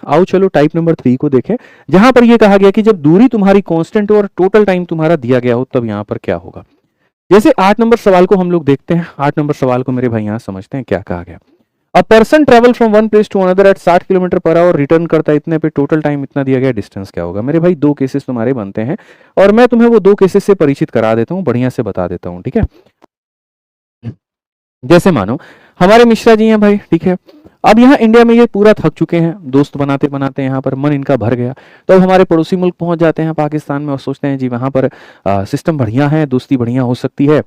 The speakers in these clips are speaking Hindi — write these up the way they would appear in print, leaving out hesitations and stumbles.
आओ चलो टाइप नंबर 3 को देखें, जहां पर ये कहा गया कि जब दूरी तुम्हारी कांस्टेंट हो और टोटल टाइम तुम्हारा दिया गया हो तब यहां पर क्या होगा। जैसे 8 नंबर सवाल को हम लोग देखते हैं। 8 नंबर सवाल को मेरे भाई यहां समझते हैं क्या कहा गया। A person travel from one place to another at 60 kilometre per hour, return करता है इतने पे, टोटल टाइम इतना दिया गया, डिस्टेंस क्या होगा। मेरे भाई दो केसेस तुम्हारे बनते हैं और मैं तुम्हें वो दो केसेस से परिचित करा देता हूँ, बढ़िया से बता देता हूँ, ठीक है। जैसे मानो हमारे मिश्रा जी हैं भाई, ठीक है। अब यहाँ इंडिया में ये पूरा थक चुके हैं, दोस्त बनाते बनाते यहाँ पर मन इनका भर गया, तो अब हमारे पड़ोसी मुल्क पहुंच जाते हैं पाकिस्तान में और सोचते हैं जी वहां पर सिस्टम बढ़िया है, दोस्ती बढ़िया हो सकती है।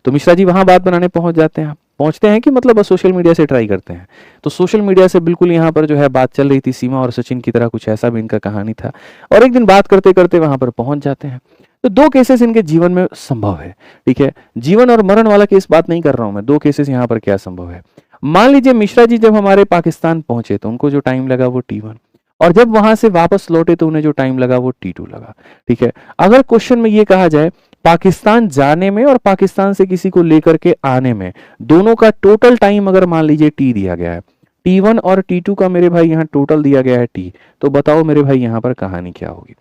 तो मिश्रा जी वहां बात बनाने पहुंच जाते हैं, पहुंचते हैं कि मतलब सोशल मीडिया से ट्राई करते हैं। तो सोशल मीडिया से बिल्कुल यहाँ पर जो है बात चल रही थी, सीमा और सचिन की तरह कुछ ऐसा भी इनका कहानी था, और एक दिन बात करते करते वहां पर पहुंच जाते हैं। तो दो केसेस इनके जीवन में संभव है, ठीक है। जीवन और मरण वाला केस बात नहीं कर रहा हूं मैं, दो केसेस यहाँ पर क्या संभव है। मान लीजिए मिश्रा जी जब हमारे पाकिस्तान पहुंचे तो उनको जो टाइम लगा वो T1, और जब वहां से वापस लौटे तो उन्हें जो टाइम लगा वो T2 लगा, ठीक है। अगर क्वेश्चन में ये कहा जाए पाकिस्तान जाने में और पाकिस्तान से किसी को लेकर के आने में दोनों का टोटल टाइम अगर मान लीजिए T दिया गया है, T1 और T2 का मेरे भाई यहाँ टोटल दिया गया है T, तो बताओ मेरे भाई यहाँ पर कहानी क्या होगी।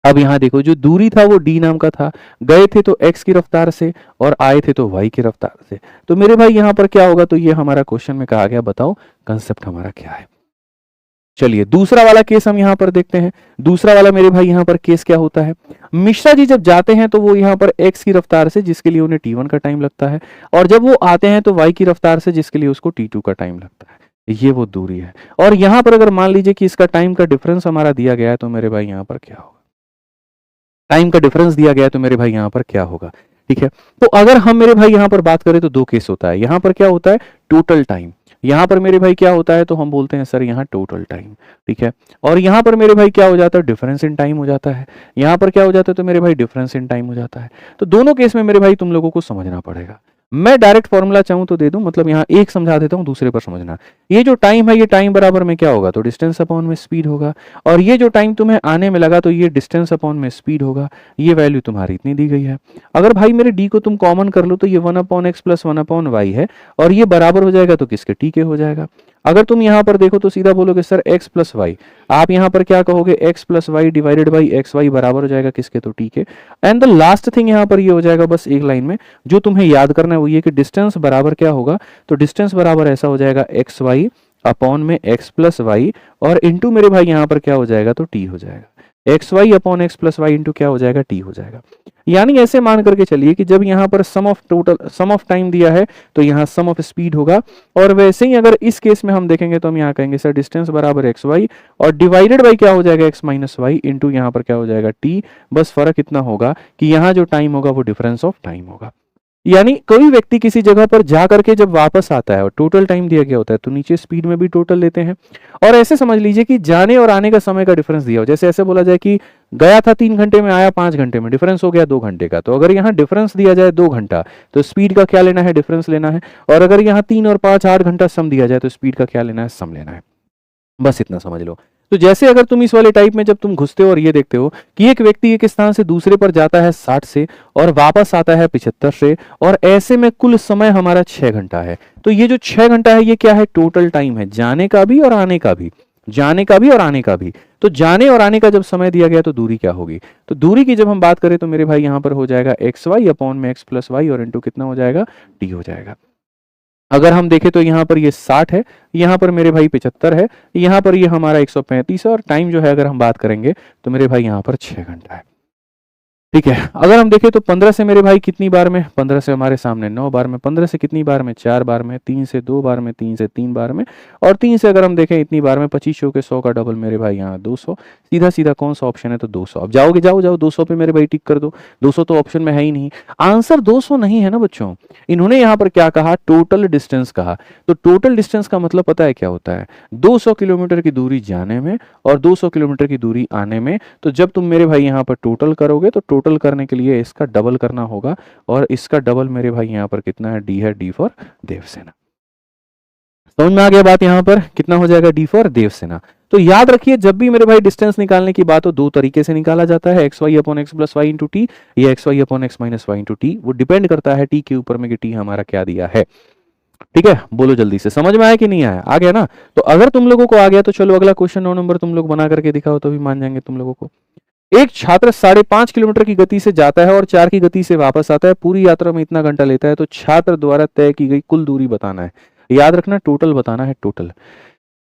अब यहाँ देखो जो दूरी था वो d नाम का था, गए थे तो x की रफ्तार से और आए थे तो y की रफ्तार से, तो मेरे भाई यहाँ पर क्या होगा। तो ये हमारा क्वेश्चन में कहा गया, बताओ कंसेप्ट हमारा क्या है। चलिए दूसरा वाला केस हम यहाँ पर देखते हैं। दूसरा वाला मेरे भाई यहाँ पर केस क्या होता है, मिश्रा जी जब जाते हैं तो वो यहाँ पर x की रफ्तार से जिसके लिए उन्हें T1 का टाइम लगता है, और जब वो आते हैं तो y की रफ्तार से जिसके लिए उसको T2 का टाइम लगता है। ये वो दूरी है, और यहाँ पर अगर मान लीजिए कि इसका टाइम का डिफरेंस हमारा दिया गया है तो मेरे भाई यहाँ पर क्या होगा, टाइम का डिफरेंस दिया गया है तो मेरे भाई यहाँ पर क्या होगा, ठीक है। तो अगर हम मेरे भाई यहाँ पर बात करें तो दो केस होता है। यहाँ पर क्या होता है, टोटल टाइम, यहाँ पर मेरे भाई क्या होता है तो हम बोलते हैं सर यहाँ टोटल टाइम, ठीक है। और यहाँ पर मेरे भाई क्या हो जाता है, डिफरेंस इन टाइम हो जाता है। यहाँ पर क्या हो जाता है तो मेरे भाई डिफरेंस इन टाइम हो जाता है। तो दोनों केस में मेरे भाई तुम लोगों को समझना पड़ेगा। मैं डायरेक्ट फॉर्मूला चाहूं तो दे दूं, मतलब यहाँ एक समझा देता हूं, दूसरे पर समझना। ये जो टाइम है ये टाइम बराबर में क्या होगा, तो डिस्टेंस अपॉन में स्पीड होगा, और ये जो टाइम तुम्हें आने में लगा तो ये डिस्टेंस अपॉन में स्पीड होगा। ये वैल्यू तुम्हारी इतनी दी गई है। अगर भाई मेरे डी को तुम कॉमन कर लो तो ये 1/x प्लस 1/y है, और ये बराबर हो जाएगा तो किसके, टी के हो जाएगा। अगर तुम यहाँ पर देखो तो सीधा बोलोगे सर x प्लस वाई, आप यहाँ पर क्या कहोगे, x plus Y divided by X Y बराबर हो जाएगा किसके, तो टी के। एंड द लास्ट थिंग यहाँ पर ये हो जाएगा बस एक लाइन में, जो तुम्हें याद करना है वो ये कि डिस्टेंस बराबर क्या होगा, तो डिस्टेंस बराबर ऐसा हो जाएगा एक्स वाई अपॉन में x प्लस वाई, और इंटू मेरे भाई यहाँ पर क्या हो जाएगा, तो t हो जाएगा। X y upon x plus y into क्या हो जाएगा, टी हो जाएगा। यानी ऐसे मान करके चलिए कि जब यहाँ पर सम ऑफ टाइम दिया है तो यहाँ सम ऑफ स्पीड होगा, और वैसे ही अगर इस केस में हम देखेंगे तो हम यहाँ कहेंगे सर डिस्टेंस बराबर एक्स वाई और डिवाइडेड बाई क्या हो जाएगा, एक्स माइनस वाई इंटू यहाँ पर क्या हो जाएगा, टी। बस फर्क इतना होगा कि यहाँ जो टाइम होगा वो डिफरेंस ऑफ टाइम होगा। यानी कोई व्यक्ति किसी जगह पर जा करके जब वापस आता है और टोटल टाइम दिया गया होता है तो नीचे स्पीड में भी टोटल लेते हैं, और ऐसे समझ लीजिए कि जाने और आने का समय का डिफरेंस दिया हो। जैसे ऐसे बोला जाए कि गया था 3 घंटे में, आया 5 घंटे में, डिफरेंस हो गया 2 घंटे का। तो अगर यहाँ डिफरेंस दिया जाए 2 घंटा तो स्पीड का क्या लेना है, डिफरेंस लेना है। और अगर यहाँ 3 और 5 8 घंटा सम दिया जाए तो स्पीड का क्या लेना है, सम लेना है। बस इतना समझ लो। तो जैसे अगर तुम इस वाले टाइप में जब तुम घुसते हो और ये देखते हो कि एक व्यक्ति एक स्थान से दूसरे पर जाता है 60 से और वापस आता है 75 से, और ऐसे में कुल समय हमारा 6 घंटा है, तो ये जो 6 घंटा है ये क्या है, टोटल टाइम है, जाने का भी और आने का भी, जाने का भी और आने का भी। तो जाने और आने का जब समय दिया गया तो दूरी क्या होगी, तो दूरी की जब हम बात करें तो मेरे भाई यहाँ पर हो जाएगा एक्स वाई अपॉन में एक्स प्लस वाई और इंटू कितना हो जाएगा, टी हो जाएगा। अगर हम देखें तो यहाँ पर ये 60 है, यहाँ पर मेरे भाई 75 है, यहाँ पर ये हमारा 135 है, और टाइम जो है अगर हम बात करेंगे तो मेरे भाई यहाँ पर 6 घंटा है, ठीक है। अगर हम देखें तो 15 से मेरे भाई कितनी बार में, 15 से हमारे सामने 9 बार में, 15 से कितनी बार में, 4 बार में, 3 से 2 बार में, 3 से 3 बार में, और 3 से अगर हम देखें इतनी बार में, 25 के 100 का डबल मेरे भाई यहाँ 200। सीधा सीधा कौन सा ऑप्शन है, तो 200। अब जाओगे, जाओ 200 पे मेरे भाई टिक कर दो, 200 तो ऑप्शन में है ही नहीं, आंसर 200 नहीं है ना बच्चों। इन्होंने यहाँ पर क्या कहा, टोटल डिस्टेंस कहा। तो टोटल डिस्टेंस का मतलब पता है क्या होता है, 200 किलोमीटर की दूरी जाने में और 200 किलोमीटर की दूरी आने में। तो जब तुम मेरे भाई यहाँ पर टोटल करोगे तो टोटल करने के लिए इसका डबल करना होगा, और इसका डबल मेरे भाई यहाँ पर कितना है, डी है, डी फॉर देवसेना। समझ में आ गया बात, यहाँ पर कितना हो जाएगा, डी फॉर देवसेना। तो याद रखिए जब भी मेरे भाई डिस्टेंस निकालने की बात हो दो तरीके से निकाला जाता है, x y upon x plus y into t या x y upon x minus y into t. वो डिपेंड करता है टी के ऊपर में कि टी हमारा क्या दिया है। ठीक है, बोलो जल्दी से, समझ में आया कि नहीं आया? आ गया ना? तो अगर तुम लोगों को आ गया तो चलो अगला क्वेश्चन 9 नंबर तुम लोग बना करके दिखाओ तो भी मान जाएंगे तुम लोगों को। एक छात्र 5.5 किलोमीटर की गति से जाता है और 4 की गति से वापस आता है, पूरी यात्रा में इतना घंटा लेता है, तो छात्र द्वारा तय की गई कुल दूरी बताना है। याद रखना टोटल बताना है, टोटल।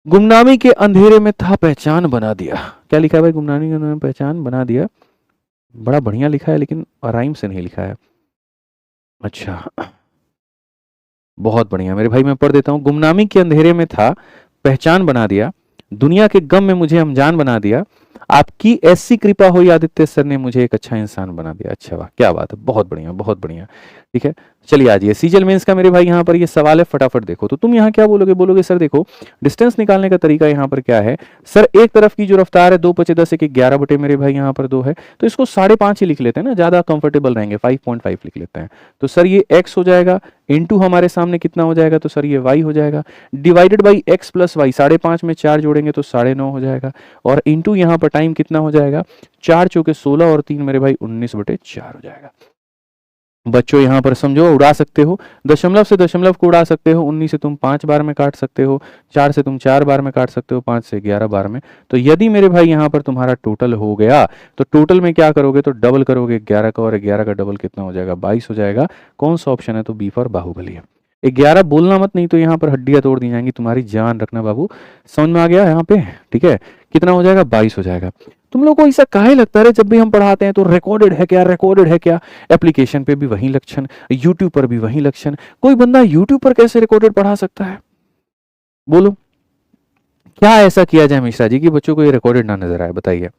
गुमनामी के अंधेरे में था पहचान बना दिया। क्या लिखा है भाई? गुमनामी के अंधेरे में पहचान बना दिया। बड़ा बढ़िया लिखा है लेकिन राइम से नहीं लिखा है। अच्छा, बहुत बढ़िया मेरे भाई, मैं पढ़ देता हूँ। गुमनामी के अंधेरे में था पहचान बना दिया, दुनिया के गम में मुझे अनजान बना दिया, आपकी ऐसी कृपा हुई आदित्य सर ने मुझे एक अच्छा इंसान बना दिया। अच्छा वाह, क्या बात है, बहुत बढ़िया बहुत बढ़िया। ठीक है, चलिए आज ये सीजल मेंस का मेरे भाई यहाँ पर ये सवाल है, फटाफट देखो। तो तुम यहाँ क्या बोलोगे? बोलोगे सर देखो डिस्टेंस निकालने का तरीका यहाँ पर क्या है सर, एक तरफ की जो रफ्तार है 2/10 एक 11 बटे मेरे भाई यहाँ पर 2 है, तो इसको 5.5 ही लिख लेते हैं ना, ज्यादा कंफर्टेबल रहेंगे, 5.5 लिख लेते हैं। तो सर ये x हो जाएगा, इनटू हमारे सामने कितना हो जाएगा, तो सर ये y हो जाएगा, divided by x plus y, 5.5 में 4 जोड़ेंगे तो 9.5 हो जाएगा, और इनटू यहाँ पर टाइम कितना हो जाएगा, 4 चौके 16 और 3 मेरे भाई 19/4 हो जाएगा। बच्चों यहाँ पर समझो, उड़ा सकते हो, दशमलव से दशमलव को उड़ा सकते हो, 19 से तुम 5 बार में काट सकते हो, 4 से तुम 4 बार में काट सकते हो, 5 से 11 बार में। तो यदि मेरे भाई यहाँ पर तुम्हारा टोटल हो गया तो टोटल में क्या करोगे, तो डबल करोगे 11 का, और 11 का डबल कितना हो जाएगा, 22 हो जाएगा। कौन सा ऑप्शन है, तो बी फॉर बाहुबली है। 11 बोलना मत, नहीं तो यहाँ पर हड्डियां तोड़ दी जाएंगी तुम्हारी, जान रखना बाबू। समझ में आ गया यहाँ पे? ठीक है, कितना हो जाएगा, 22 हो जाएगा। तुम लोगों को ऐसा काहे लगता है जब भी हम पढ़ाते हैं तो रिकॉर्डेड है क्या, रिकॉर्डेड है क्या? एप्लीकेशन पे भी वही लक्षण, यूट्यूब पर भी वही लक्षण। कोई बंदा यूट्यूब पर कैसे रिकॉर्डेड पढ़ा सकता है? बोलो, क्या ऐसा किया जाए मिश्रा जी कि बच्चों को ये रिकॉर्डेड ना नजर आए? बताइए।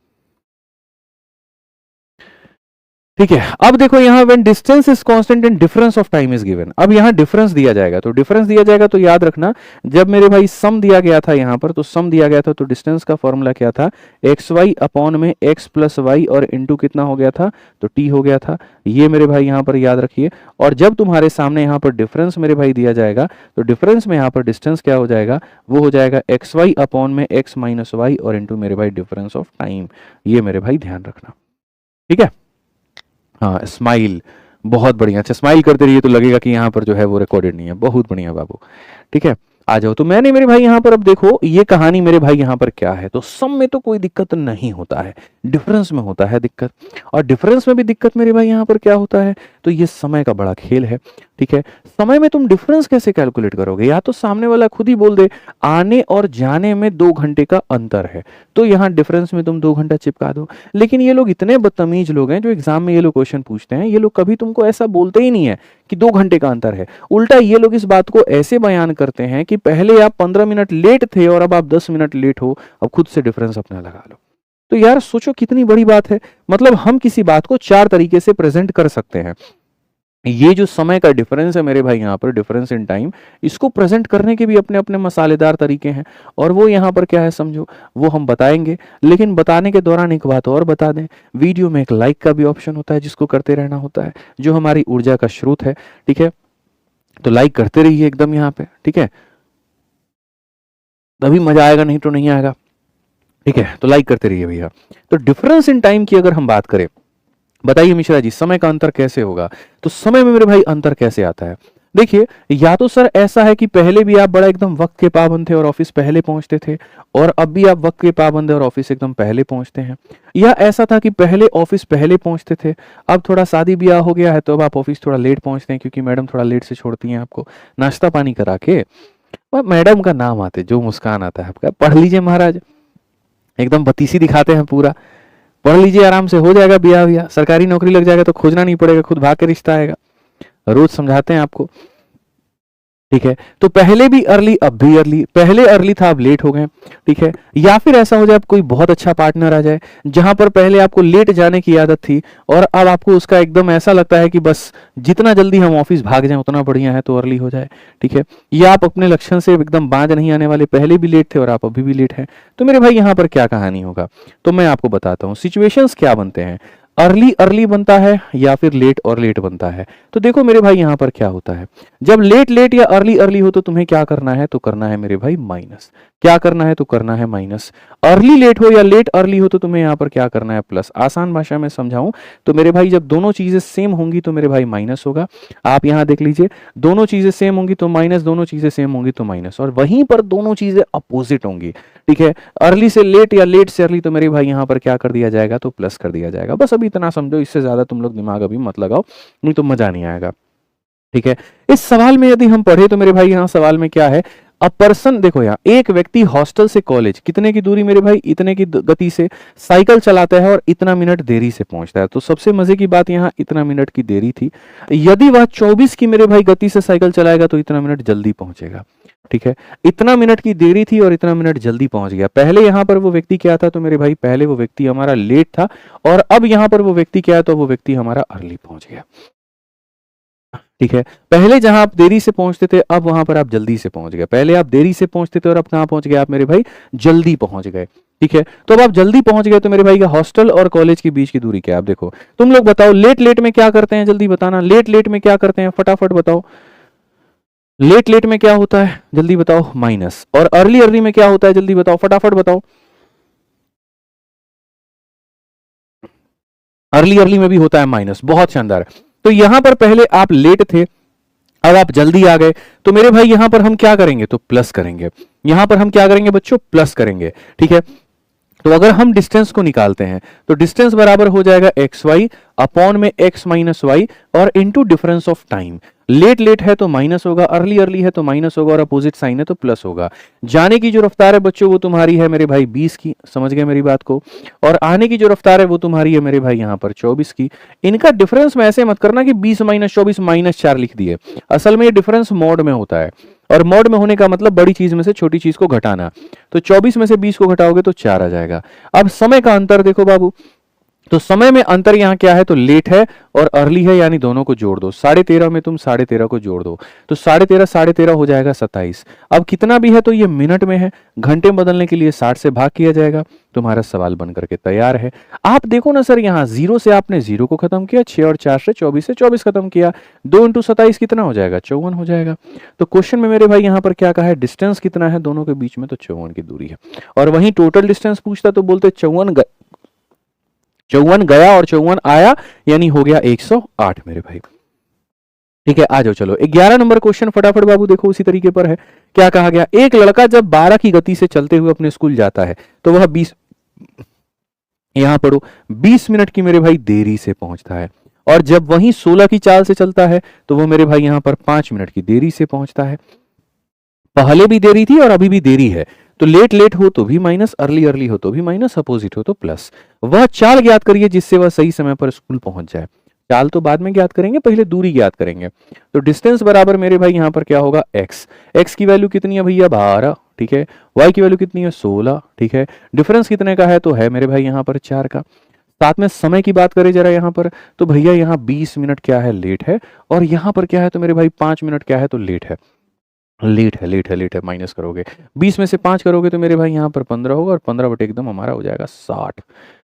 ठीक है, अब देखो यहाँ when distance is constant and difference of time is given. अब यहाँ डिफरेंस दिया जाएगा, तो डिफरेंस दिया जाएगा तो याद रखना, जब मेरे भाई सम दिया गया था यहाँ पर, तो सम दिया गया था तो डिस्टेंस का फॉर्मूला क्या था, एक्स वाई अपॉन में एक्स प्लस वाई और इंटू कितना हो गया था, तो टी हो गया था। ये मेरे भाई यहाँ पर याद रखिए। और जब तुम्हारे सामने यहाँ पर डिफरेंस मेरे भाई दिया जाएगा तो डिफरेंस में यहाँ पर डिस्टेंस क्या हो जाएगा, वो हो जाएगा एक्स वाई अपॉन में एक्स माइनस वाई और इंटू मेरे भाई डिफरेंस ऑफ टाइम। ये मेरे भाई ध्यान रखना, ठीक है। हाँ, स्माइल, बहुत बढ़िया। अच्छा, स्माइल करते रहिए तो लगेगा कि यहाँ पर जो है वो रिकॉर्डेड नहीं है। बहुत बढ़िया बाबू, ठीक है। आ जाओ, तो मैंने मेरे भाई यहाँ पर, अब देखो ये कहानी मेरे भाई यहाँ पर क्या है, तो सम में तो कोई दिक्कत नहीं होता है, डिफरेंस में होता है दिक्कत। और डिफरेंस में भी दिक्कत मेरे भाई यहाँ पर क्या होता है, तो ये समय का बड़ा खेल है, ठीक है। समय में तुम डिफरेंस कैसे कैलकुलेट करोगे? या तो सामने वाला खुद ही बोल दे आने और जाने में 2 घंटे का अंतर है, तो यहाँ डिफरेंस में तुम 2 घंटा चिपका दो। लेकिन ये लोग इतने बदतमीज लोग हैं जो एग्जाम में ये लोग क्वेश्चन पूछते हैं, ये लोग कभी तुमको ऐसा बोलते ही नहीं है कि 2 घंटे का अंतर है। उल्टा ये लोग इस बात को ऐसे बयान करते हैं कि पहले आप 15 मिनट लेट थे और अब आप 10 मिनट लेट हो, अब खुद से डिफरेंस अपना लगा लो। तो यार सोचो कितनी बड़ी बात है, मतलब हम किसी बात को 4 तरीके से प्रेजेंट कर सकते हैं। ये जो समय का डिफरेंस है मेरे भाई यहाँ पर, डिफरेंस इन टाइम, इसको प्रेजेंट करने के भी अपने अपने मसालेदार तरीके हैं, और वो यहाँ पर क्या है समझो, वो हम बताएंगे। लेकिन बताने के दौरान एक बात और बता दें, वीडियो में एक लाइक का भी ऑप्शन होता है जिसको करते रहना होता है, जो हमारी ऊर्जा का स्रोत है, ठीक है। तो लाइक करते रहिए एकदम यहाँ पे, ठीक है, तभी मजा आएगा, नहीं तो नहीं आएगा, ठीक है। तो लाइक करते रहिए भैया। तो डिफरेंस इन टाइम की अगर हम बात करें, बताइए मिश्रा जी समय का अंतर कैसे होगा? तो समय में मेरे भाई अंतर कैसे आता है? देखिए, या तो सर ऐसा है कि पहले भी आप बड़ा एकदम वक्त के पाबंद थे और ऑफिस पहले पहुंचते थे, और अब भी आप वक्त के पाबंद है और ऑफिस एकदम पहले पहुंचते हैं। या ऐसा था कि पहले ऑफिस पहले पहुंचते थे, अब थोड़ा शादी ब्याह हो गया है तो अब आप ऑफिस थोड़ा लेट पहुंचते हैं, क्योंकि मैडम थोड़ा लेट से छोड़ती हैं आपको नाश्ता पानी करा के। मैडम का नाम आते जो मुस्कान आता है आपका, पढ़ लीजिए महाराज, एकदम बतीसी दिखाते हैं पूरा, पढ़ लीजिए, आराम से हो जाएगा ब्याह व्याह, सरकारी नौकरी लग जाएगा तो खोजना नहीं पड़ेगा, खुद भाग के रिश्ता आएगा। रोज समझाते हैं आपको, ठीक है। तो पहले भी अर्ली अब भी अर्ली, पहले अर्ली था अब लेट हो गए, ठीक है। या फिर ऐसा हो जाए कोई बहुत अच्छा पार्टनर आ जाए, जहां पर पहले आपको लेट जाने की आदत थी और अब आपको उसका एकदम ऐसा लगता है कि बस जितना जल्दी हम ऑफिस भाग जाएं उतना बढ़िया है, तो अर्ली हो जाए, ठीक है। या आप अपने लक्षण से एकदम बाज नहीं आने वाले, पहले भी लेट थे और आप अभी भी लेट हैं, तो मेरे भाई यहाँ पर क्या कहानी होगा, तो मैं आपको बताता हूँ सिचुएशंस क्या बनते हैं। अर्ली अर्ली बनता है या फिर लेट और लेट बनता है। तो देखो मेरे भाई यहाँ पर क्या होता है, जब लेट लेट या अर्ली अर्ली हो तो तुम्हें क्या करना है, तो करना है मेरे भाई माइनस। क्या करना है? तो करना है माइनस। अर्ली लेट हो या लेट अर्ली हो तो तुम्हें यहाँ पर क्या करना है? प्लस। आसान भाषा में समझाऊं तो मेरे भाई जब दोनों चीजें सेम होंगी तो मेरे भाई माइनस होगा। आप यहाँ देख लीजिए, दोनों चीजें सेम होंगी तो माइनस, दोनों चीजें सेम होंगी तो माइनस, और वहीं पर दोनों चीजें अपोजिट होंगी। ठीक है, अर्ली से लेट या लेट से अर्ली तो मेरे भाई यहाँ पर क्या कर दिया जाएगा? तो प्लस कर दिया जाएगा। बस अभी इतना समझो, इससे ज्यादा तुम लोग दिमाग अभी मत लगाओ, नहीं तो मजा नहीं आएगा। ठीक है, इस सवाल में यदि हम पढ़े तो मेरे भाई यहाँ सवाल में क्या है? अ पर्सन, देखो यहाँ एक व्यक्ति हॉस्टल से कॉलेज कितने की दूरी मेरे भाई? इतने की गति से साइकिल चलाता है और इतना मिनट देरी से पहुंचता है। तो सबसे मजे की बात यहाँ इतना मिनट की देरी थी। यदि वह 24 की मेरे भाई गति से साइकिल चलाएगा तो इतना मिनट जल्दी पहुंचेगा। ठीक है, इतना मिनट की देरी थी और इतना मिनट जल्दी पहुंच गया। पहले यहां पर वो व्यक्ति क्या था? तो मेरे भाई पहले वो व्यक्ति हमारा लेट था, और अब यहां पर वो व्यक्ति क्या है? तो वो व्यक्ति हमारा अर्ली पहुंच गया। ठीक है, पहले जहां आप देरी से पहुंचते थे अब वहां पर आप जल्दी से पहुंच गए। पहले आप देरी से पहुंचते थे और अब कहां पहुंच गए आप मेरे भाई? जल्दी पहुंच गए। ठीक है, तो अब आप जल्दी पहुंच गए तो मेरे भाई का हॉस्टल और कॉलेज के बीच की दूरी क्या है? आप देखो, तुम लोग बताओ लेट लेट में क्या करते हैं? जल्दी बताना, लेट लेट में क्या करते हैं? फटाफट बताओ, लेट लेट में क्या होता है? जल्दी बताओ, माइनस। और अर्ली अर्ली में क्या होता है? जल्दी बताओ, फटाफट बताओ। अर्ली अर्ली में भी होता है माइनस। बहुत शानदार। तो यहां पर पहले आप लेट थे, अब आप जल्दी आ गए, तो मेरे भाई यहां पर हम क्या करेंगे? तो प्लस करेंगे। यहां पर हम क्या करेंगे बच्चों? प्लस करेंगे। ठीक है, तो अगर हम डिस्टेंस को निकालते हैं तो डिस्टेंस बराबर हो जाएगा एक्स वाई अपॉन में एक्स माइनस वाई और into difference of time. Late late है तो माइनस होगा, अर्ली अर्ली है तो माइनस होगा, और अपोजिट साइन है तो प्लस होगा। जाने की जो रफ्तार है बच्चों वो तुम्हारी है मेरे भाई 20 की, समझ गए मेरी बात को, और आने की जो रफ्तार है वो तुम्हारी है मेरे भाई यहाँ पर 24 की। इनका डिफरेंस में ऐसे मत करना कि 20 माइनस 24 माइनस 4 लिख दिए। असल में ये डिफरेंस मॉड में होता है, और मॉड में होने का मतलब बड़ी चीज में से छोटी चीज को घटाना। तो 24 में से 20 को घटाओगे तो 4 आ जाएगा। अब समय का अंतर देखो बाबू, तो समय में अंतर यहां क्या है? तो लेट है और अर्ली है, यानी दोनों को जोड़ दो। 13.5 में तुम 13.5 को जोड़ दो तो 13.5 हो जाएगा 27। अब कितना भी है तो ये मिनट में है, घंटे में बदलने के लिए 60 से भाग किया जाएगा। तुम्हारा सवाल बन करके तैयार है। आप देखो ना सर, यहाँ 0 से आपने 0 को खत्म किया, 6 और 4 से 24 खत्म किया, 2 इंटू 27 कितना हो जाएगा? 54 हो जाएगा। तो क्वेश्चन में मेरे भाई यहाँ पर क्या कहा है? डिस्टेंस कितना है दोनों के बीच में? तो 54 की दूरी है। और वहीं टोटल डिस्टेंस पूछता तो बोलते 54 गया और 54 आया, यानी हो गया 108 मेरे भाई। ठीक है, आ जाओ चलो 11 नंबर क्वेश्चन फटाफट बाबू देखो, उसी तरीके पर है। क्या कहा गया? एक लड़का जब 12 की गति से चलते हुए अपने स्कूल जाता है तो वह 20, यहां पढ़ो, 20 मिनट की मेरे भाई देरी से पहुंचता है, और जब वहीं 16 की चाल से चलता है तो वो मेरे भाई यहां पर 5 मिनट की देरी से पहुंचता है। पहले भी देरी थी और अभी भी देरी है, तो लेट लेट हो तो भी माइनस, अर्ली अर्ली हो तो भी माइनस, अपोजिट हो तो प्लस। वह चाल ज्ञात करिए जिससे वह सही समय पर स्कूल पहुंच जाए। चाल तो बाद में ज्ञात करेंगे, पहले दूरी ज्ञात करेंगे। तो डिस्टेंस बराबर मेरे भाई यहाँ पर क्या होगा? एक्स। एक्स की वैल्यू कितनी है भैया? 12। ठीक है, वाई की वैल्यू कितनी है? 16। ठीक है, डिफरेंस कितने का है? तो है मेरे भाई यहाँ पर 4 का। साथ में समय की बात करें जरा यहाँ पर, तो भैया यहाँ 20 मिनट क्या है? लेट है, और यहाँ पर क्या है? तो मेरे भाई 5 मिनट क्या है? तो लेट है। लेट है, माइनस करोगे, 20 में से 5 करोगे तो मेरे भाई यहाँ पर 15 होगा, और 15 बटे एकदम हमारा हो जाएगा 60।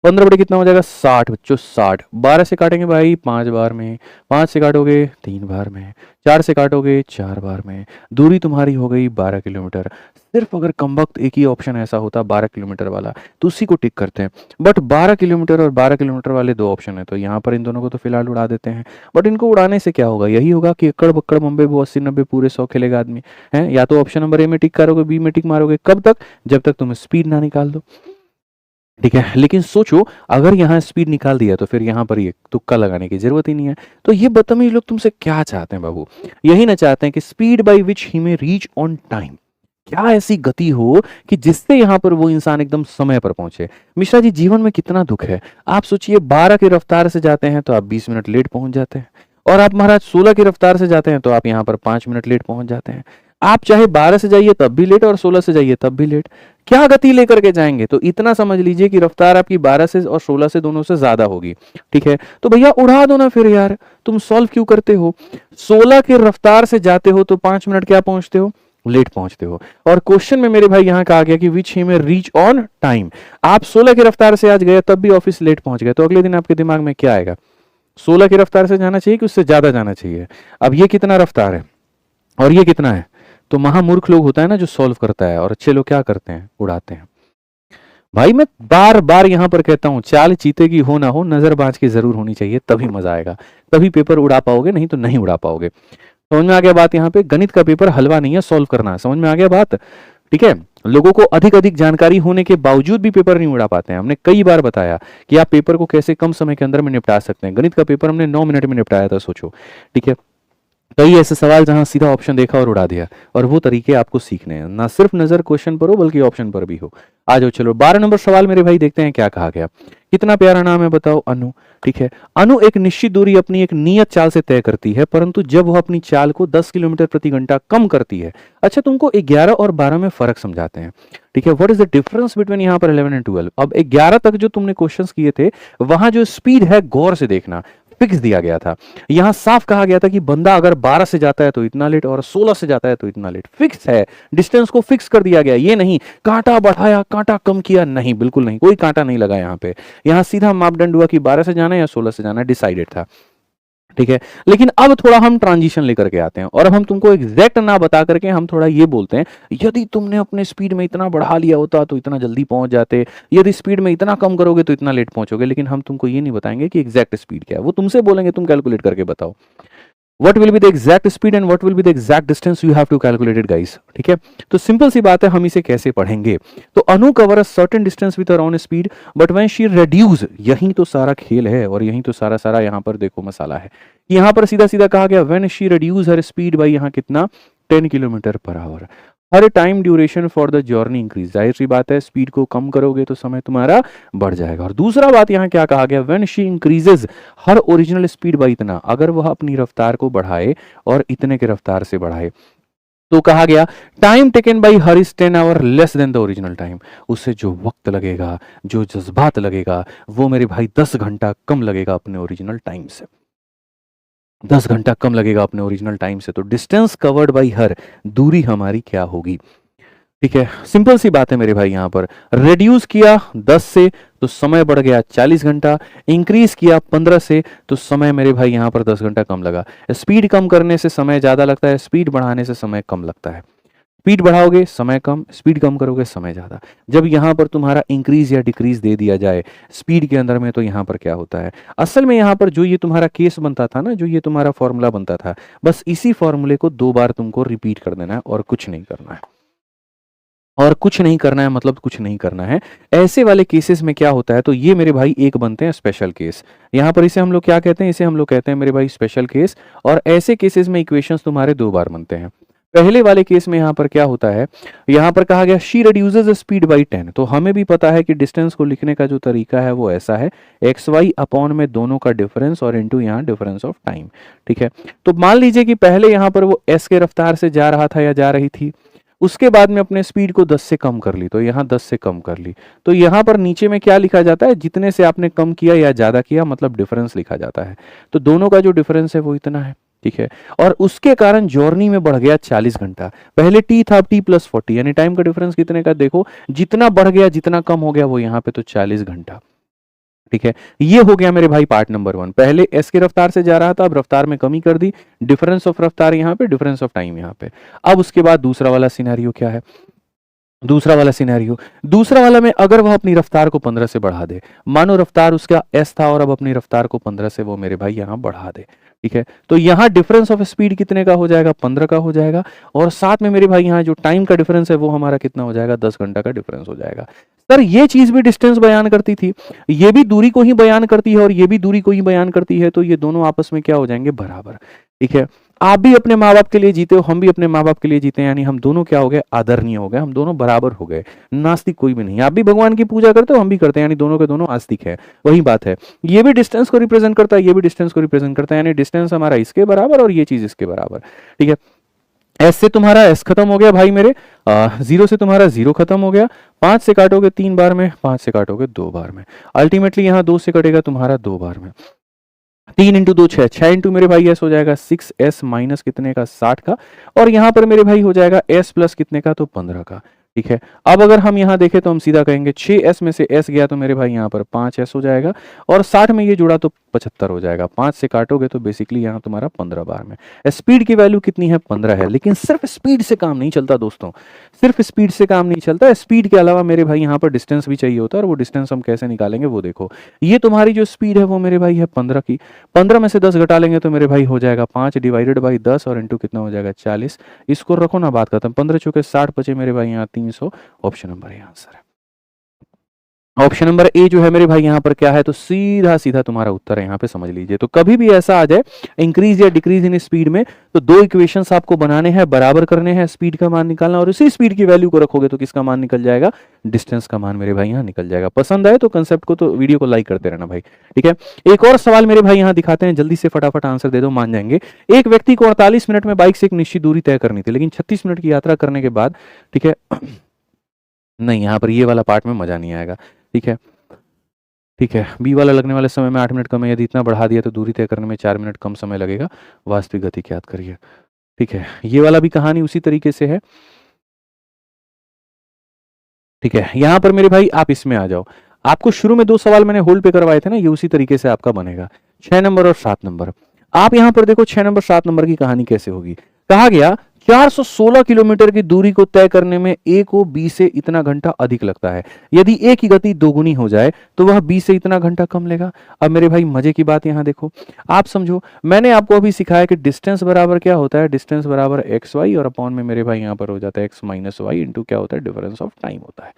15 बटे कितना हो जाएगा? 60 बच्चों, 60। 12 से काटेंगे भाई 5 बार में, 5 से काटोगे 3 बार में, 4 से काटोगे 4 बार में, दूरी तुम्हारी हो गई 12 किलोमीटर। सिर्फ अगर कमबख्त एक ही ऑप्शन ऐसा होता 12 किलोमीटर वाला तो उसी को टिक करते हैं, बट 12 किलोमीटर और 12 किलोमीटर वाले 2 ऑप्शन है, तो यहाँ पर इन दोनों को तो फिलहाल उड़ा देते हैं। बट इनको उड़ाने से क्या होगा? यही होगा कि अक्कड़ बक्कड़ बम्बे वो 80 90 पूरे 100 खेलेगा आदमी है। या तो ऑप्शन नंबर ए में टिक करोगे, बी में टिक मारोगे, कब तक? जब तक तुम स्पीड ना निकाल दो। ठीक है, लेकिन सोचो अगर यहाँ स्पीड निकाल दिया तो फिर यहाँ पर ये तुक्का लगाने की जरूरत ही नहीं है। तो ये बदतमीज लोग तुमसे क्या चाहते हैं बाबू? यही ना चाहते हैं कि स्पीड बाय विच ही में रीच ऑन टाइम, क्या ऐसी गति हो कि जिससे यहाँ पर वो इंसान एकदम समय पर पहुंचे। मिश्रा जी, जीवन में कितना दुख है। आप सोचिए 12 की रफ्तार से जाते हैं तो आप 20 मिनट लेट पहुंच जाते हैं, और आप महाराज 16 की रफ्तार से जाते हैं तो आप यहाँ पर 5 मिनट लेट पहुंच जाते हैं। आप चाहे 12 से जाइए तब भी लेट और 16 से जाइए तब भी लेट। क्या गति लेकर के जाएंगे? तो इतना समझ लीजिए कि रफ्तार आपकी 12 से और 16 से दोनों से ज्यादा होगी। ठीक है, तो भैया उड़ा दो ना फिर यार, तुम सॉल्व क्यों करते हो? 16 की रफ्तार से जाते हो तो 5 मिनट क्या पहुंचते हो? लेट पहुंचते हो। और क्वेश्चन में मेरे भाई यहां कहा गया कि विच ही में रीच ऑन टाइम। आप 16 की रफ्तार से आज गए तब भी ऑफिस लेट पहुंच गए, तो अगले दिन आपके दिमाग में क्या आएगा? 16 की रफ्तार से जाना चाहिए कि उससे ज्यादा जाना चाहिए? अब ये कितना रफ्तार है और ये कितना है? तो महामूर्ख लोग होता है ना जो सॉल्व करता है, और अच्छे लोग क्या करते हैं, उड़ाते हैं। भाई मैं बार बार यहाँ पर कहता हूँ, चाल चीते की हो ना हो, नजरबाज की जरूर होनी चाहिए, तभी मजा आएगा, तभी पेपर उड़ा पाओगे, नहीं तो नहीं उड़ा पाओगे। समझ में आ गया बात? यहाँ पे गणित का पेपर हलवा नहीं है, सॉल्व करना है। समझ में आ गया बात? ठीक है। लोगों को अधिक अधिक जानकारी होने के बावजूद भी पेपर नहीं उड़ा पाते हैं। हमने कई बार बताया कि आप पेपर को कैसे कम समय के अंदर में निपटा सकते हैं। गणित का पेपर हमने 9 मिनट में निपटाया था, सोचो। ठीक है। कई ऐसे सवाल जहां सीधा ऑप्शन देखा और उड़ा दिया, और वो तरीके आपको सीखने हैं, ना सिर्फ नजर क्वेश्चन पर हो बल्कि ऑप्शन पर भी हो। आ जाओ, चलो 12 नंबर सवाल मेरे भाई देखते हैं क्या कहा गया। कितना प्यारा नाम है बताओ, अनु। ठीक है। अनु एक निश्चित दूरी अपनी एक नियत चाल से तय करती है, परंतु जब वह अपनी चाल को 10 किलोमीटर प्रति घंटा कम करती है। अच्छा, तुमको 11 और 12 में फर्क समझाते हैं। ठीक है। What is the difference between यहाँ पर 11 एंड 12? अब 11 तक जो तुमने क्वेश्चंस किए थे, वहां जो स्पीड है गौर से देखना, फिक्स दिया गया था। यहां साफ कहा गया था कि बंदा अगर 12 से जाता है तो इतना लेट, और 16 से जाता है तो इतना लेट। फिक्स है, डिस्टेंस को फिक्स कर दिया गया। ये नहीं कांटा बढ़ाया कांटा कम किया, नहीं, बिल्कुल नहीं, कोई कांटा नहीं लगा यहाँ पे। यहाँ सीधा मापदंड हुआ कि 12 से जाना है या 16 से जाना है, डिसाइडेड था। ठीक है। लेकिन अब थोड़ा हम ट्रांजिशन लेकर के आते हैं, और अब हम तुमको एग्जैक्ट ना बता करके हम थोड़ा ये बोलते हैं, यदि तुमने अपने स्पीड में इतना बढ़ा लिया होता तो इतना जल्दी पहुंच जाते, यदि स्पीड में इतना कम करोगे तो इतना लेट पहुंचोगे। लेकिन हम तुमको ये नहीं बताएंगे कि एग्जैक्ट स्पीड क्या है, वो तुमसे बोलेंगे, तुम कैलकुलेट करके बताओ। What will be the exact speed and what will be the exact distance you have to calculate it, guys? ठीक है। तो सिंपल सी बात है, हम इसे कैसे पढ़ेंगे? तो Anu cover a certain distance with her own speed but when she reduce, यही तो सारा खेल है, और यही तो सारा यहाँ पर देखो मसाला है। यहाँ पर सीधा सीधा कहा गया when she reduce her speed bye यहाँ कितना 10 kilometre per our, her time duration for the journey increase. जाहिर सी बात है, स्पीड को कम करोगे तो समय तुम्हारा बढ़ जाएगा। और दूसरा बात यहाँ क्या कहा गया, when she increases her original speed bye इतना, अगर वह अपनी रफ्तार को बढ़ाए और इतने के रफ्तार से बढ़ाए, तो कहा गया time taken by her is 10 our less than the original time. उससे जो वक्त लगेगा, जो जज्बात लगेगा, वो मेरे भाई 10 घंटा कम लगेगा अपने ओरिजिनल टाइम से, 10 घंटा कम लगेगा अपने ओरिजिनल टाइम से। तो डिस्टेंस कवर्ड बाई हर, दूरी हमारी क्या होगी? ठीक है। सिंपल सी बात है मेरे भाई, यहां पर रिड्यूस किया 10 से तो समय बढ़ गया 40 घंटा, इंक्रीज किया 15 से तो समय मेरे भाई यहां पर 10 घंटा कम लगा। स्पीड कम करने से समय ज्यादा लगता है, स्पीड बढ़ाने से समय कम लगता है। स्पीड बढ़ाओगे समय कम, स्पीड कम करोगे समय ज्यादा। जब यहां पर तुम्हारा इंक्रीज या डिक्रीज दे दिया जाए स्पीड के अंदर में, तो यहां पर क्या होता है, असल में यहां पर जो ये तुम्हारा केस बनता था ना, जो ये तुम्हारा फॉर्मूला बनता था, बस इसी फॉर्मूले को 2 बार तुमको रिपीट कर देना है, और कुछ नहीं करना है। और कुछ नहीं करना है मतलब कुछ नहीं करना है। ऐसे वाले केसेस में क्या होता है, तो ये मेरे भाई एक बनते हैं स्पेशल केस। यहाँ पर इसे हम लोग क्या कहते हैं, इसे हम लोग कहते हैं मेरे भाई स्पेशल केस। और ऐसे केसेस में इक्वेशंस तुम्हारे 2 बार बनते हैं। पहले वाले केस में यहाँ पर क्या होता है, यहाँ पर कहा गया शी रिड्यूसेस स्पीड बाई 10। तो हमें भी पता है कि डिस्टेंस को लिखने का जो तरीका है वो ऐसा है, एक्स वाई अपॉन में दोनों का डिफरेंस और इनटू यहाँ डिफरेंस ऑफ टाइम। ठीक है। तो मान लीजिए कि पहले यहाँ पर वो एस के रफ्तार से जा रहा था या जा रही थी, उसके बाद में अपने स्पीड को 10 से कम कर ली, तो यहाँ 10 से कम कर ली, तो यहाँ पर नीचे में क्या लिखा जाता है, जितने से आपने कम किया या ज्यादा किया मतलब डिफरेंस लिखा जाता है। तो दोनों का जो डिफरेंस है वो इतना है। ठीक है। और उसके कारण जर्नी में बढ़ गया 40 घंटा। पहले टी था, टी प्लस 40, यानी टाइम का डिफरेंस कितने का, देखो जितना बढ़ गया जितना कम हो गया वो यहाँ पे तो 40 घंटा। ठीक है। ये हो गया मेरे भाई पार्ट नंबर 1। पहले एस के रफ्तार से जा रहा था, अब रफ्तार में कमी कर दी, डिफरेंस ऑफ रफ्तार यहाँ पे, डिफरेंस ऑफ टाइम यहाँ पे। अब उसके बाद दूसरा वाला सिनेरियो क्या है, दूसरा वाला में अगर वह अपनी रफ्तार को 15 से बढ़ा दे, मानो रफ्तार उसका एस था और अब अपनी रफ्तार को 15 से वो मेरे भाई यहाँ बढ़ा दे। ठीक है। तो यहाँ डिफरेंस ऑफ स्पीड कितने का हो जाएगा, 15 का हो जाएगा, और साथ में मेरे भाई यहाँ जो टाइम का डिफरेंस है वो हमारा कितना हो जाएगा, 10 घंटा का डिफरेंस हो जाएगा। सर ये चीज भी डिस्टेंस बयान करती थी, ये भी दूरी को ही बयान करती है और ये भी दूरी को ही बयान करती है, तो ये दोनों आपस में क्या हो जाएंगे, बराबर। ठीक है। आप भी अपने माँ बाप के लिए जीते हो, हम भी अपने माँ बाप के लिए जीते हैं, यानी हम दोनों क्या हो गए, आदरणीय हो गए, हम दोनों बराबर हो गए, नास्तिक कोई भी नहीं। आप भी भगवान की पूजा करते हो, हम भी करते हैं, यानी दोनों के दोनों आस्तिक है। वही बात है, ये भी डिस्टेंस को रिप्रेजेंट करता है, ये भी डिस्टेंस को रिप्रेजेंट करता है, यानी डिस्टेंस हमारा इसके बराबर और ये चीज इसके बराबर। ठीक है। एस से तुम्हारा एस खत्म हो गया भाई मेरे, 0 से तुम्हारा 0 खत्म हो गया, 5 से काटोगे 3 बार में, 5 से काटोगे 2 बार में, अल्टीमेटली यहाँ 2 से कटेगा तुम्हारा 2 बार में। 3 इंटू 2 6, 6 इंटू मेरे भाई एस हो जाएगा 6s माइनस कितने का, 60 का, और यहाँ पर मेरे भाई हो जाएगा एस प्लस कितने का, तो 15 का। ठीक है। अब अगर हम यहाँ देखें तो हम सीधा कहेंगे 6s में से s गया तो मेरे भाई यहाँ पर 5s हो जाएगा, और 60 में ये जुड़ा तो 75 हो जाएगा। 5 से काटोगे तो बेसिकली यहाँ तुम्हारा 15 बार में। स्पीड की वैल्यू कितनी है? 15 है। लेकिन सिर्फ स्पीड से काम नहीं चलता दोस्तों, सिर्फ स्पीड से काम नहीं चलता। स्पीड के अलावा मेरे भाई यहाँ पर डिस्टेंस भी चाहिए होता है, और वो डिस्टेंस हम कैसे निकालेंगे वो देखो। ये तुम्हारी जो स्पीड है वो मेरे भाई है 15 की। 15 में से 10 घटा लेंगे तो मेरे भाई हो जाएगा 5 डिवाइडेड बाई 10 और इंटू कितना हो जाएगा 40। इसको रखो ना, बात खत्म। 15 चौके 60 बचे मेरे भाई यहाँ 300। ऑप्शन नंबर ए आंसर है। ऑप्शन नंबर ए जो है मेरे भाई यहाँ पर क्या है, तो सीधा सीधा तुम्हारा उत्तर है, यहाँ पे समझ लीजिए। तो कभी भी ऐसा आ जाए इंक्रीज या डिक्रीज इन स्पीड में, तो दो इक्वेशंस आपको बनाने हैं, बराबर करने हैं, स्पीड का मान निकालना, और उसी स्पीड की वैल्यू को रखोगे तो किसका मान निकल जाएगा? डिस्टेंस का मान मेरे भाई यहाँ निकल जाएगा। पसंद आए तो कंसेप्ट को, तो वीडियो को लाइक करते रहना भाई, ठीक है। एक और सवाल मेरे भाई यहाँ दिखाते हैं, जल्दी से फटाफट आंसर दे दो, मान जाएंगे। एक व्यक्ति को 48 मिनट में बाइक से एक निश्चित दूरी तय करनी थी, लेकिन 36 मिनट की यात्रा करने के बाद, ठीक है, नहीं यहाँ पर ये वाला पार्ट में मजा नहीं आएगा, ठीक है, ठीक है। बी वाला लगने वाले समय में 8 मिनट कम है, यदि इतना बढ़ा दिया तो दूरी तय करने में 4 मिनट कम समय लगेगा, वास्तविक गति ज्ञात करिए, ठीक है। ये वाला भी कहानी उसी तरीके से है, ठीक है। यहां पर मेरे भाई आप इसमें आ जाओ। आपको शुरू में 2 सवाल मैंने होल्ड पे करवाए थे ना, ये उसी तरीके से आपका बनेगा। 6 नंबर और 7 नंबर। आप यहां पर देखो 6 नंबर 7 नंबर की कहानी कैसे होगी। कहा गया 416 किलोमीटर की दूरी को तय करने में ए को बी से इतना घंटा अधिक लगता है। यदि ए की गति दोगुनी हो जाए तो वह बी से इतना घंटा कम लेगा। अब मेरे भाई मजे की बात यहां देखो, आप समझो, मैंने आपको अभी सिखाया कि डिस्टेंस बराबर क्या होता है, डिस्टेंस बराबर एक्स वाई, और अपॉन में मेरे भाई यहां पर हो जाता है एक्स माइनस वाई इंटू क्या होता है, डिफरेंस ऑफ टाइम होता है,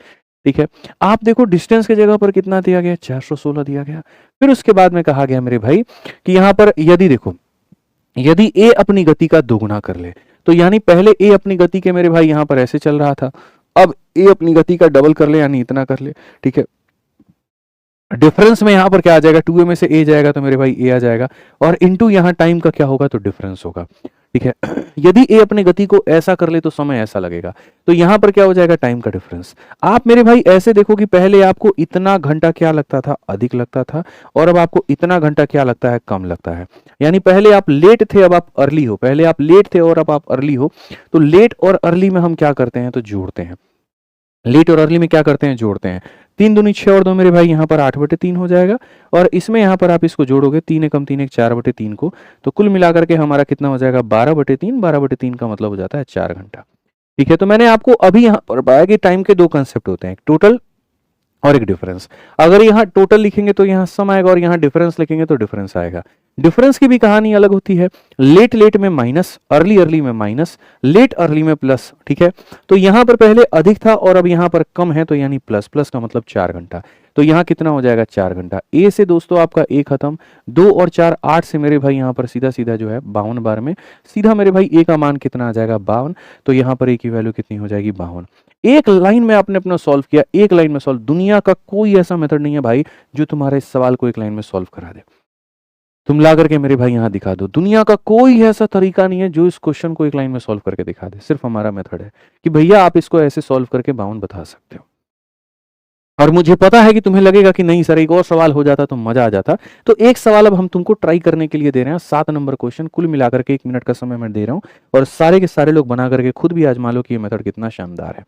ठीक है। आप देखो डिस्टेंस की जगह पर कितना दिया गया, 416 दिया गया। फिर उसके बाद में कहा गया मेरे भाई कि यहां पर यदि देखो, यदि ए अपनी गति का दोगुना कर ले, तो यानी पहले ए अपनी गति के मेरे भाई यहां पर ऐसे चल रहा था, अब ए अपनी गति का डबल कर ले, यानी इतना कर ले, ठीक है। डिफरेंस में यहां पर क्या आ जाएगा, 2a में से a जाएगा तो मेरे भाई a आ जाएगा, और इनटू यहां टाइम का क्या होगा, तो डिफरेंस होगा, ठीक है। यदि a अपनी गति को ऐसा कर ले तो समय ऐसा लगेगा, तो यहां पर क्या हो जाएगा, टाइम का डिफरेंस। आप मेरे भाई ऐसे देखो कि पहले आपको इतना घंटा क्या लगता था, अधिक लगता था, और अब आपको इतना घंटा क्या लगता है, कम लगता है। यानी पहले आप लेट थे, अब आप अर्ली हो, पहले आप लेट थे और अब आप अर्ली हो। तो लेट और अर्ली में हम क्या करते हैं, तो जोड़ते हैं। लेट और अर्ली में क्या करते हैं, जोड़ते हैं। 3 दूनी 6 और 2 मेरे भाई यहाँ पर 8/3 हो जाएगा, और इसमें यहाँ पर आप इसको जोड़ोगे, 3 एकम 3 एक 4/3 को, तो कुल मिलाकर के हमारा कितना हो जाएगा, 12/3। 12/3 का मतलब हो जाता है 4 घंटा, ठीक है। तो मैंने आपको अभी यहाँ पर बताया कि टाइम के 2 कंसेप्ट होते हैं, टोटल और एक डिफरेंस। अगर यहाँ टोटल लिखेंगे तो यहाँ सम आएगा, और यहाँ डिफरेंस लिखेंगे तो डिफरेंस आएगा। डिफरेंस की भी कहानी अलग होती है, लेट लेट में माइनस, अर्ली अर्ली में माइनस, लेट अर्ली में प्लस, ठीक है। तो यहाँ पर पहले अधिक था और अब यहाँ पर कम है, तो यानी प्लस, प्लस का मतलब 4 घंटा। तो यहाँ कितना हो जाएगा, 4 घंटा। ए से दोस्तों आपका ए खत्म, 2 और 4 8 से मेरे भाई यहाँ पर सीधा सीधा जो है 52 बार में सीधा मेरे भाई ए का मान कितना आ जाएगा, 52। तो यहाँ पर ए की वैल्यू कितनी हो जाएगी, 52। एक लाइन में आपने अपना सॉल्व किया, एक लाइन में सॉल्व। दुनिया का कोई ऐसा मेथड नहीं है भाई जो तुम्हारे इस सवाल को एक लाइन में सॉल्व करा दे। तुम ला करके मेरे भाई यहां दिखा दो, दुनिया का कोई ऐसा तरीका नहीं है जो इस क्वेश्चन को एक लाइन में सॉल्व करके दिखा दे। सिर्फ हमारा मेथड है कि भैया आप इसको ऐसे सॉल्व करके 52 बता सकते हो। और मुझे पता है कि तुम्हें लगेगा कि नहीं सर एक और सवाल हो जाता तो मजा आ जाता। तो एक सवाल अब हम तुमको ट्राई करने के लिए दे रहे हैं, 7 नंबर क्वेश्चन, कुल मिलाकर के 1 मिनट का समय मैं दे रहा हूं, और सारे के सारे लोग बना करके खुद भी आजमा लो कि ये मेथड कितना शानदार है।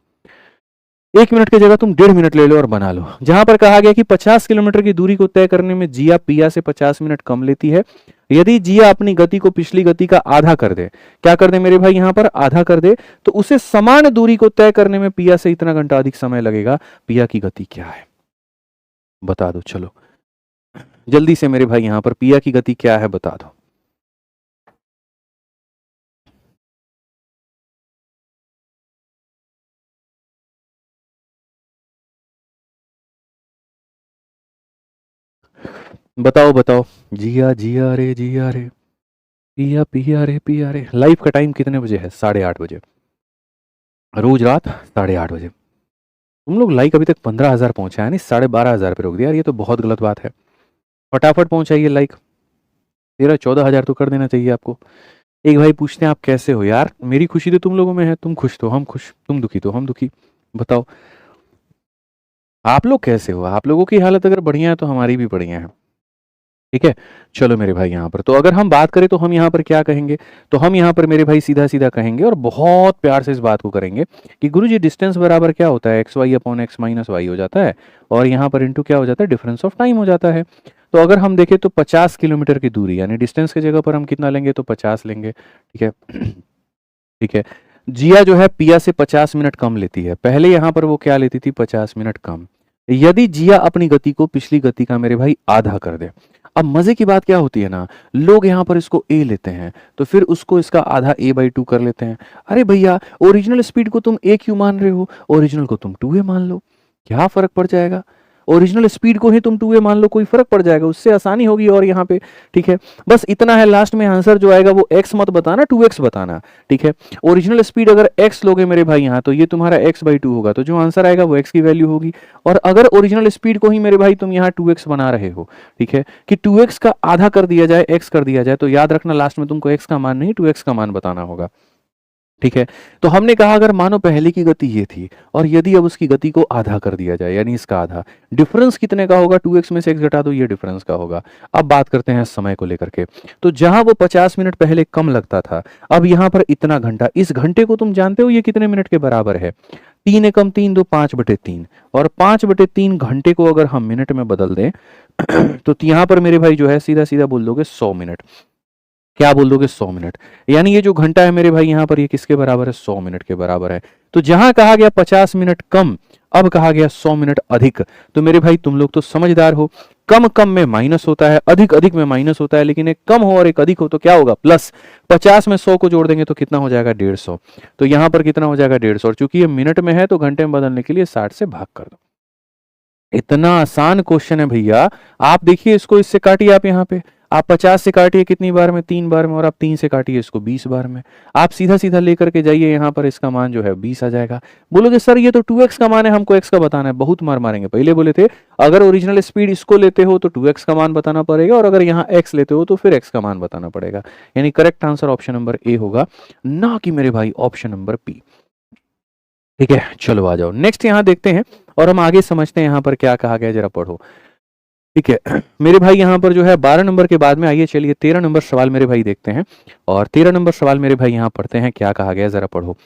1 मिनट की जगह तुम 1.5 मिनट ले लो और बना लो। जहां पर कहा गया कि 50 किलोमीटर की दूरी को तय करने में जिया पिया से 50 मिनट कम लेती है। यदि जिया अपनी गति को पिछली गति का आधा कर दे, क्या कर दे मेरे भाई यहां पर, आधा कर दे, तो उसे समान दूरी को तय करने में पिया से इतना घंटा अधिक समय लगेगा। पिया की गति क्या है, बता दो। चलो जल्दी से मेरे भाई यहां पर पिया की गति क्या है, बता दो। बताओ बताओ, जिया जिया रे जिया रे, पिया पिया रे पिया रे। लाइव का टाइम कितने बजे है, 8:30 बजे, रोज रात 8:30 बजे। तुम लोग लाइक अभी तक 15,000 पहुंचा है, नहीं 12,500 पे रोक दिया यार, ये तो बहुत गलत बात है। फटाफट पहुंचाइए लाइक, 13-14,000 तो कर देना चाहिए आपको। एक भाई पूछते हैं आप कैसे हो, यार मेरी खुशी तो तुम लोगों में है, तुम खुश तो हम खुश, तुम दुखी तो हम दुखी। बताओ आप लोग कैसे हो, आप लोगों की हालत अगर बढ़िया है तो हमारी भी बढ़िया है। ठीक है। चलो मेरे भाई यहाँ पर तो अगर हम बात करें तो हम यहाँ पर क्या कहेंगे, तो हम यहाँ पर मेरे भाई सीधा सीधा कहेंगे और बहुत प्यार से इस बात को करेंगे कि गुरुजी डिस्टेंस बराबर क्या होता है, x y upon x minus y हो जाता है और यहाँ पर इंटू क्या हो जाता है, डिफरेंस ऑफ टाइम हो जाता है। तो अगर हम देखें तो 50 किलोमीटर की दूरी यानी डिस्टेंस की जगह पर हम कितना लेंगे, तो 50 लेंगे। ठीक है। ठीक है। जिया जो है पिया से 50 मिनट कम लेती है, पहले यहाँ पर वो क्या लेती थी, 50 मिनट कम। यदि जिया अपनी गति को पिछली गति का मेरे भाई आधा कर दे, अब मजे की बात क्या होती है ना, लोग यहाँ पर इसको ए लेते हैं तो फिर उसको इसका आधा a/2 कर लेते हैं। अरे भैया ओरिजिनल स्पीड को तुम a क्यों मान रहे हो, ओरिजिनल को तुम 2a मान लो, क्या फर्क पड़ जाएगा। ओरिजिनल स्पीड को ही तुम 2a मान लो, कोई फर्क पड़ जाएगा, उससे आसानी होगी और यहाँ पे। ठीक है। बस इतना है, लास्ट में आंसर जो आएगा वो x मत बताना, 2x बताना। ठीक है। ओरिजिनल स्पीड अगर x लोगे मेरे भाई यहाँ, तो ये तुम्हारा x/2 होगा, तो जो आंसर आएगा वो x की वैल्यू होगी। और अगर ओरिजिनल स्पीड को ही मेरे भाई तुम यहाँ 2x बना रहे हो, ठीक है, कि 2x का आधा कर दिया जाए, x कर दिया जाए, तो याद रखना लास्ट में तुमको x का मान नहीं 2x का मान बताना होगा। ठीक है। तो हमने कहा अगर मानो पहले की गति ये थी और यदि अब उसकी गति को आधा कर दिया जाए यानी इसका आधा, डिफरेंस कितने का होगा, 2x में से x घटा दो, ये डिफरेंस का होगा। अब बात करते हैं समय को लेकर के, तो जहां वो 50 मिनट पहले कम लगता था, अब यहां पर इतना घंटा, इस घंटे को तुम जानते हो ये कितने मिनट के बराबर है, 3 एकम 3 2 5/3 और 5/3 घंटे को अगर हम मिनट में बदल दें तो यहाँ पर मेरे भाई जो है सीधा सीधा बोल दोगे 100 मिनट। क्या बोल दोगे, 100 मिनट। यानी ये जो घंटा है मेरे भाई यहाँ पर ये किसके बराबर है, 100 मिनट के बराबर है। तो जहां कहा गया 50 मिनट कम, अब कहा गया 100 मिनट अधिक। तो मेरे भाई तुम लोग तो समझदार हो, कम कम में माइनस होता है, अधिक अधिक में माइनस होता है, लेकिन एक कम हो और एक अधिक हो तो क्या होगा, प्लस। 50 में 100 को जोड़ देंगे तो कितना हो जाएगा, 150। तो यहाँ पर कितना हो जाएगा, 150, और चूंकि ये मिनट में है तो घंटे में बदलने के लिए 60 से भाग कर दो। इतना आसान क्वेश्चन है भैया। आप देखिए इसको, इससे काटिए आप, यहाँ पे आप 50 से काटिए कितनी बार में, 3 बार में, और आप 3 से काटिए इसको 20 बार में। आप सीधा सीधा लेकर के जाइए, यहाँ पर इसका मान जो है 20 आ जाएगा। बोलोगे सर ये तो 2x का मान है, हमको x का बताना है, बहुत मार मारेंगे। पहले बोले थे अगर ओरिजिनल स्पीड इसको लेते हो तो 2x का मान बताना पड़ेगा, और अगर यहाँ x लेते हो तो फिर x का मान बताना पड़ेगा। यानी correct answer option number A होगा, ना कि मेरे भाई ऑप्शन नंबर बी। ठीक है। चलो आ जाओ नेक्स्ट यहाँ देखते हैं और हम आगे समझते हैं यहाँ पर क्या कहा गया, जरा पढ़ो। ठीक है मेरे भाई यहाँ पर जो है 12 नंबर के बाद में आइए चलिए 13 नंबर सवाल मेरे भाई देखते हैं, और 13 नंबर सवाल मेरे भाई यहाँ पढ़ते हैं, क्या कहा गया जरा पढ़ो।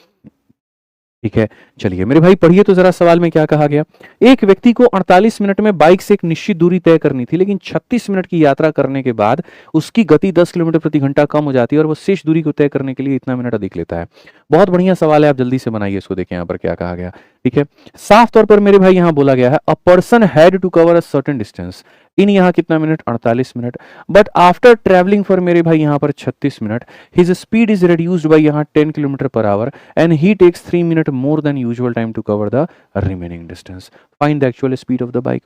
ठीक है। चलिए मेरे भाई पढ़िए तो जरा सवाल में क्या कहा गया। एक व्यक्ति को 48 मिनट में बाइक से एक निश्चित दूरी तय करनी थी, लेकिन 36 मिनट की यात्रा करने के बाद उसकी गति 10 किलोमीटर प्रति घंटा कम हो जाती है और वो शेष दूरी को तय करने के लिए इतना मिनट अधिक लेता है। बहुत बढ़िया सवाल है, आप जल्दी से बनाइए इसको, देखिए यहाँ पर क्या कहा गया। ठीक है। साफ तौर पर मेरे भाई यहाँ बोला गया है, a person had to cover a certain distance in, यहाँ कितना minute, 48 minute, but after travelling for मेरे भाई यहाँ पर 36 minute, his speed is reduced by यहाँ 10 kilometre per hour and he takes 3 minute more than usual time to cover the remaining distance, find the actual speed of the bike.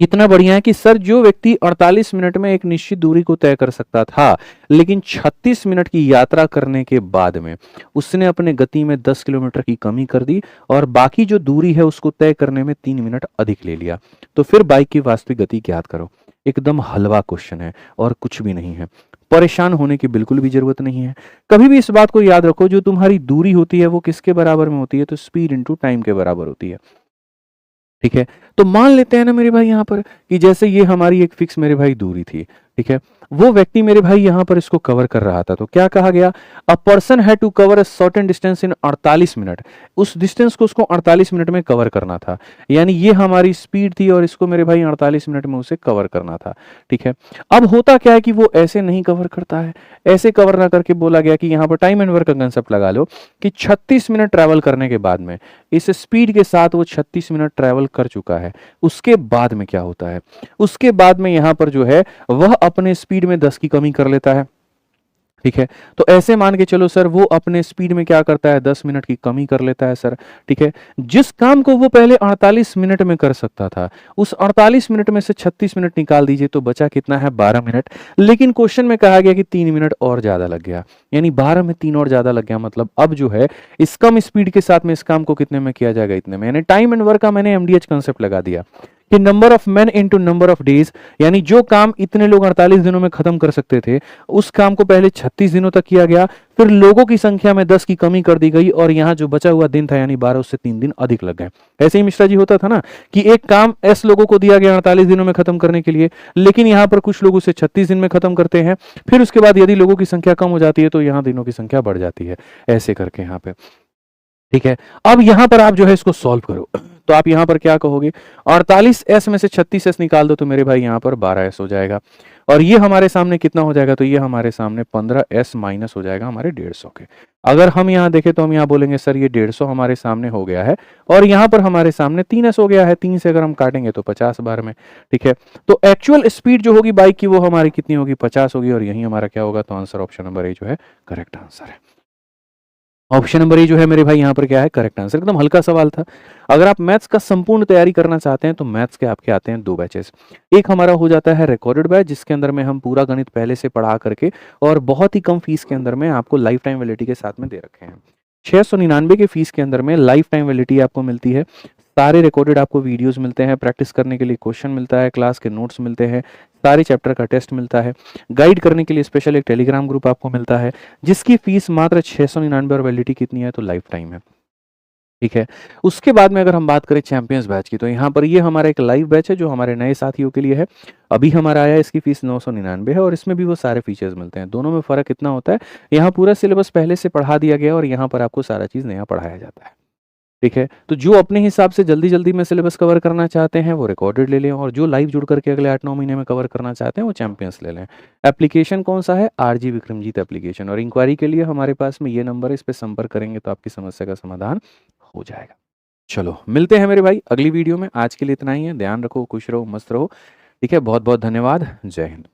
कितना बढ़िया है कि सर जो व्यक्ति 48 मिनट में एक निश्चित दूरी को तय कर सकता था, लेकिन 36 मिनट की यात्रा करने के बाद में उसने अपने गति में 10 किलोमीटर की कमी कर दी और बाकी जो दूरी है उसको तय करने में 3 मिनट अधिक ले लिया, तो फिर बाइक की वास्तविक गति ज्ञात करो। एकदम हलवा क्वेश्चन है और कुछ भी नहीं है, परेशान होने की बिल्कुल भी जरूरत नहीं है। कभी भी इस बात को याद रखो, जो तुम्हारी दूरी होती है वो किसके बराबर में होती है, तो स्पीड इंटू टाइम के बराबर होती है। ठीक है। तो मान लेते हैं ना मेरे भाई यहाँ पर कि जैसे ये हमारी एक फिक्स मेरे भाई दूरी थी, ठीक है, वो व्यक्ति मेरे भाई यहाँ पर इसको कवर कर रहा था, तो क्या कहा गया, a person had to cover a certain distance in 48 minute, उस डिस्टेंस को उसको 48 मिनट में कवर करना था। यानी ये हमारी स्पीड थी और इसको मेरे भाई 48 मिनट में उसे कवर करना था। ठीक है। अब होता क्या है कि वो ऐसे नहीं कवर करता है, ऐसे कवर ना करके बोला गया कि यहाँ पर टाइम एंड वर्क का कंसेप्ट लगा लो कि 36 मिनट ट्रैवल करने के बाद में इस स्पीड के साथ वो 36 मिनट ट्रैवल कर चुका है, उसके बाद में क्या होता है, उसके बाद में यहाँ पर जो है वह अपने स्पीड में 10 की कमी कर लेता है। ठीक है। तो ऐसे मान के चलो सर वो अपने स्पीड में क्या करता है, 10 मिनट की कमी कर लेता है सर। ठीक है। जिस काम को वो पहले 48 मिनट में कर सकता था, उस 48 मिनट में से 36 मिनट निकाल दीजिए तो बचा कितना है, 12 मिनट। लेकिन क्वेश्चन में कहा गया कि 3 मिनट और ज्यादा लग गया, यानी 12 में 3 और ज्यादा लग गया, मतलब अब जो है इस कम स्पीड के साथ में इस काम को कितने में किया जाएगा, इतने में। यानी टाइम एंड वर्क का मैंने MDH कंसेप्ट लगा दिया कि number of man into number of days, यानी जो काम इतने लोग 48 दिनों में खत्म कर सकते थे उस काम को पहले 36 दिनों तक किया गया, फिर लोगों की संख्या में 10 की कमी कर दी गई और यहाँ जो बचा हुआ दिन था यानी 12 उससे 3 दिन अधिक लग गए। ऐसे ही मिश्रा जी होता था ना कि एक काम एस लोगों को दिया गया 48 दिनों में खत्म करने के लिए, लेकिन यहाँ पर कुछ लोग उसे 36 दिन में खत्म करते हैं, फिर उसके बाद यदि लोगों की संख्या कम हो जाती है तो यहाँ दिनों की संख्या बढ़ जाती है, ऐसे करके यहाँ पे। ठीक है, अब यहां पर आप जो है इसको सॉल्व करो तो आप यहां पर क्या कहोगे, 48s में से 36s निकाल दो तो मेरे भाई यहां पर 12s हो जाएगा, और ये हमारे सामने कितना हो जाएगा, तो ये हमारे सामने 15s माइनस हो जाएगा हमारे 150 के। अगर हम यहां देखें तो हम यहां बोलेंगे सर ये 150 हमारे सामने हो गया है और यहां पर हमारे सामने 3s हो गया है, 3 से अगर हम काटेंगे तो 50 बार में। ठीक है, तो एक्चुअल स्पीड जो होगी बाइक की वो हमारी कितनी होगी, 50 होगी, और यही हमारा क्या होगा, तो आंसर ऑप्शन नंबर ए जो है करेक्ट आंसर है। ऑप्शन नंबर ए जो है मेरे भाई यहाँ पर क्या है, करेक्ट आंसर। एकदम हल्का सवाल था। अगर आप मैथ्स का संपूर्ण तैयारी करना चाहते हैं तो मैथ्स के आपके आते हैं 2 बैचेस। एक हमारा हो जाता है रिकॉर्डेड बैच जिसके अंदर में हम पूरा गणित पहले से पढ़ा करके और बहुत ही कम फीस के अंदर में आपको लाइफ टाइम वैलिडिटी के साथ में दे रखे हैं। 699 के फीस के अंदर में लाइफ टाइम वैलिडिटी आपको मिलती है, सारे रिकॉर्डेड आपको वीडियोस मिलते हैं, प्रैक्टिस करने के लिए क्वेश्चन मिलता है, क्लास के नोट्स मिलते हैं, सारे चैप्टर का टेस्ट मिलता है, गाइड करने के लिए स्पेशल एक टेलीग्राम ग्रुप आपको मिलता है जिसकी फीस मात्र 699 और वैलिडिटी कितनी है, तो लाइफ टाइम है। ठीक है, उसके बाद में अगर हम बात करें चैंपियंस बैच की तो यहाँ पर ये हमारा एक लाइव बैच है जो हमारे नए साथियों के लिए है। अभी हमारा आया, इसकी फीस 999 है और इसमें भी वो सारे फीचर्स मिलते हैं। दोनों में फ़र्क इतना होता है, यहाँ पूरा सिलेबस पहले से पढ़ा दिया गया और यहाँ पर आपको सारा चीज़ नया पढ़ाया जाता है। ठीक है, तो जो अपने हिसाब से जल्दी-जल्दी में सिलेबस कवर करना चाहते हैं वो रिकॉर्डेड ले लें और जो लाइव जुड़ करके अगले 8-9 महीने में कवर करना चाहते हैं वो चैंपियंस ले लें। एप्लीकेशन कौन-सा है, आरजी विक्रमजीत एप्लीकेशन, और इंक्वायरी के लिए हमारे पास में ये नंबर है, इस पे संपर्क करेंगे तो आपकी समस्या का समाधान हो जाएगा। चलो, मिलते हैं मेरे भाई अगली वीडियो में। आज के लिए इतना ही है। ध्यान रखो, खुश रहो, मस्त रहो। ठीक है, बहुत-बहुत धन्यवाद। जय हिंद।